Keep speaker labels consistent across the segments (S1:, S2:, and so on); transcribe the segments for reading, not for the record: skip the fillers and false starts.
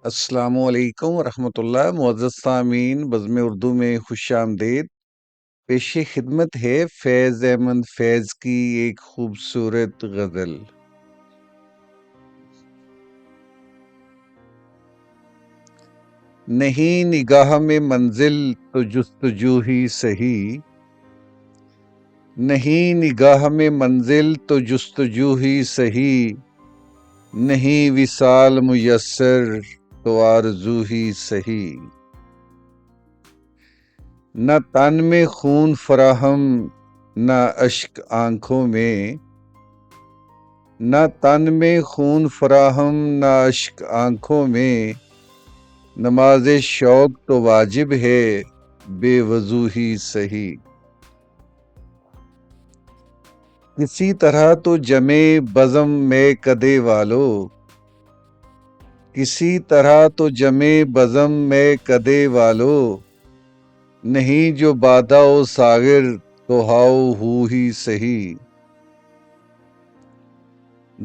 S1: السلام علیکم ورحمۃ اللہ۔ معزز سامعین، بزم اردو میں خوش آمدید۔ پیش خدمت ہے فیض احمد فیض کی ایک خوبصورت غزل۔ نہیں نگاہ میں منزل تو جستجو ہی سہی، نہیں نگاہ میں منزل تو جستجو ہی سہی، نہیں وصال میسر تو آرزو ہی سہی۔ نہ تن میں خون فراہم نہ اشک آنکھوں میں، نہ تن میں خون فراہم نہ اشک آنکھوں میں، نماز شوق تو واجب ہے بے وضو ہی سہی۔ کسی طرح تو جمے بزم میں کدے والو، کسی طرح تو جمے بزم میں کدے والو، نہیں جو بادہ و ساغر تو ہاؤ ہو ہی سہی۔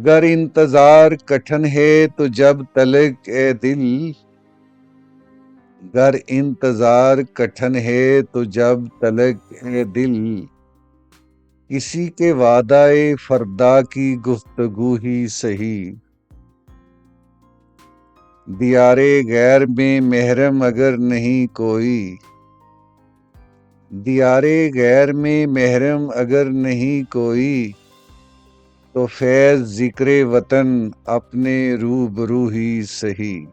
S1: گر انتظار کٹھن ہے تو جب تلک اے دل، گر انتظار کٹھن ہے تو جب تلک اے دل، کسی کے وعدہ فردا کی گفتگو ہی سہی۔ دیار غیر میں محرم اگر نہیں کوئی، دیار غیر میں محرم اگر نہیں کوئی، تو فیض ذکر وطن اپنے روبرو ہی سہی۔